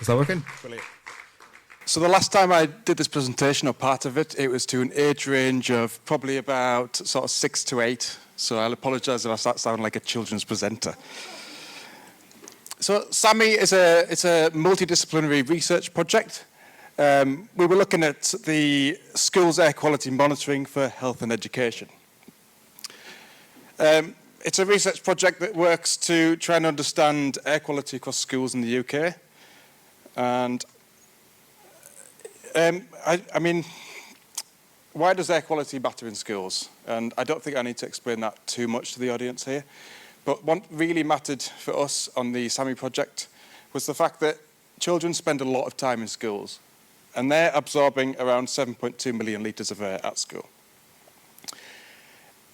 Is that working? Brilliant. So the last time I did this presentation, or part of it, it was to an age range of probably about sort of 6 to 8. So I'll apologise if I start sounding like a children's presenter. So SAMI is a multidisciplinary research project. We were looking at the schools air quality monitoring for health and education. It's a research project that works to try and understand air quality across schools in the UK. And I mean, why does air quality matter in schools? And I don't think I need to explain that too much to the audience here. But what really mattered for us on the SAMI project was the fact that children spend a lot of time in schools, and they're absorbing around 7.2 million litres of air at school.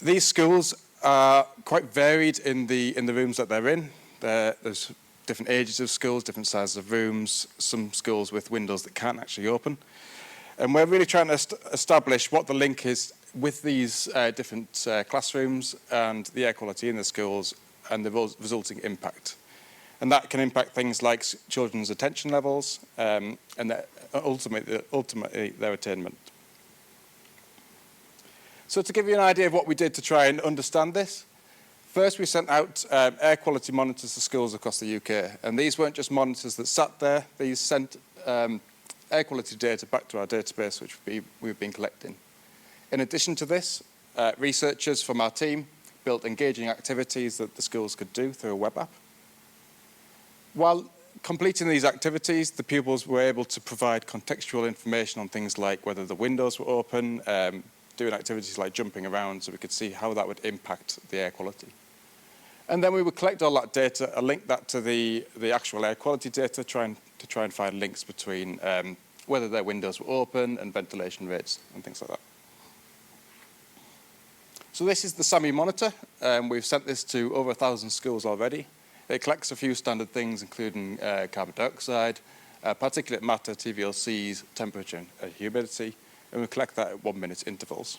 These schools are quite varied in the rooms that they're in. There's different ages of schools, different sizes of rooms, some schools with windows that can't actually open. And we're really trying to establish what the link is with these different classrooms and the air quality in the schools and the resulting impact. And that can impact things like children's attention levels and ultimately their attainment. So to give you an idea of what we did to try and understand this, first we sent out air quality monitors to schools across the UK. And these weren't just monitors that sat there, these sent air quality data back to our database, which we've been collecting. In addition to this, researchers from our team built engaging activities that the schools could do through a web app. While completing these activities, the pupils were able to provide contextual information on things like whether the windows were open, doing activities like jumping around, so we could see how that would impact the air quality. And then we would collect all that data and link that to the actual air quality data, to try and find links between whether their windows were open and ventilation rates and things like that. So this is the SAMI monitor. We've sent this to over 1,000 schools already. It collects a few standard things, including carbon dioxide, particulate matter, TVLCs, temperature and humidity, and we collect that at 1 minute intervals.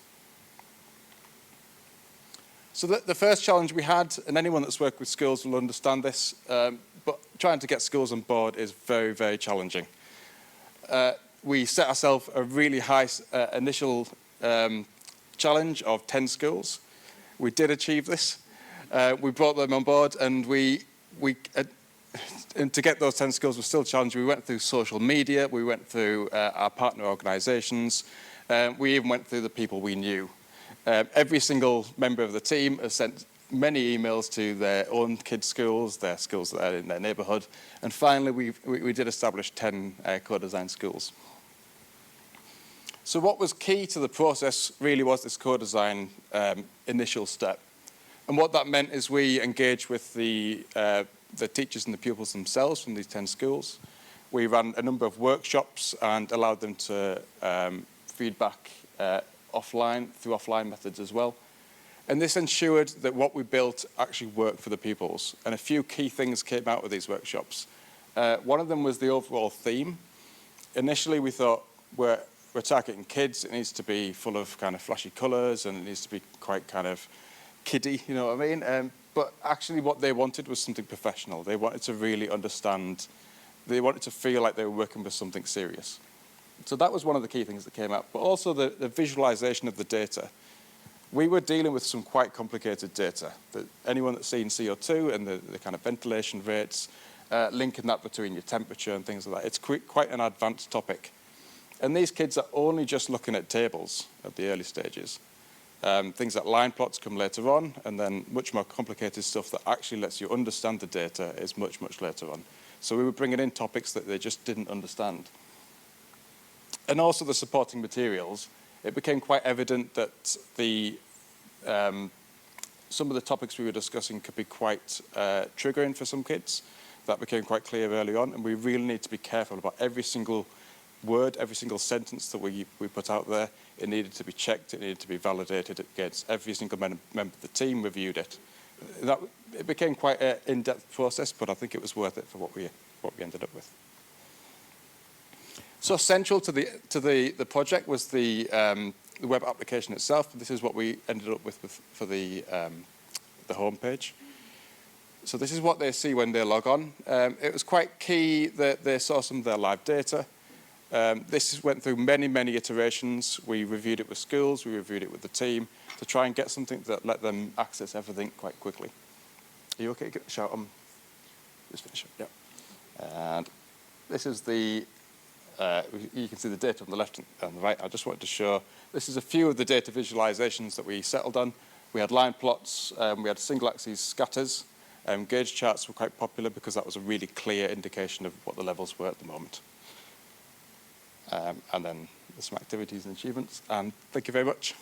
So the first challenge we had, and anyone that's worked with schools will understand this, but trying to get schools on board is very, very challenging. We set ourselves a really high initial challenge of 10 schools. We did achieve this. We brought them on board, and and to get those 10 schools was still challenging. We went through social media, we went through our partner organisations, we even went through the people we knew. Every single member of the team has sent many emails to their own kids' schools, their schools that are in their neighbourhood, and finally we did establish 10 co-design schools. So what was key to the process really was this co-design initial step. And what that meant is we engaged with the teachers and the pupils themselves from these 10 schools. We ran a number of workshops and allowed them to feedback through offline methods as well. And this ensured that what we built actually worked for the pupils. And a few key things came out of these workshops. One of them was the overall theme. Initially we thought we're targeting kids, it needs to be full of kind of flashy colours and it needs to be quite kind of kiddie, you know what I mean? But actually what they wanted was something professional. They wanted to really understand, they wanted to feel like they were working with something serious. So that was one of the key things that came up, but also the visualization of the data. We were dealing with some quite complicated data. Anyone that's seen CO2 and the kind of ventilation rates, linking that between your temperature and things like that, it's quite an advanced topic. And these kids are only just looking at tables at the early stages. Things like line plots come later on, and then much more complicated stuff that actually lets you understand the data is much, much later on. So we were bringing in topics that they just didn't understand. And also the supporting materials. It became quite evident that some of the topics we were discussing could be quite triggering for some kids. That became quite clear early on, and we really need to be careful about every single word, every single sentence that we put out there. It needed to be checked, it needed to be validated against every single member of the team reviewed it. It became quite an in-depth process, but I think it was worth it for what we ended up with. So central to the project was the web application itself. This is what we ended up with for the homepage. So this is what they see when they log on. It was quite key that they saw some of their live data. This went through many, many iterations. We reviewed it with schools, we reviewed it with the team to try and get something that let them access everything quite quickly. Are you okay? Shout on. Just finish up. Yeah. And this is the, you can see the data on the left and the right. I just wanted to show, this is a few of the data visualizations that we settled on. We had line plots, we had single axis scatters. Gauge charts were quite popular because that was a really clear indication of what the levels were at the moment. And then there's some activities and achievements. And thank you very much.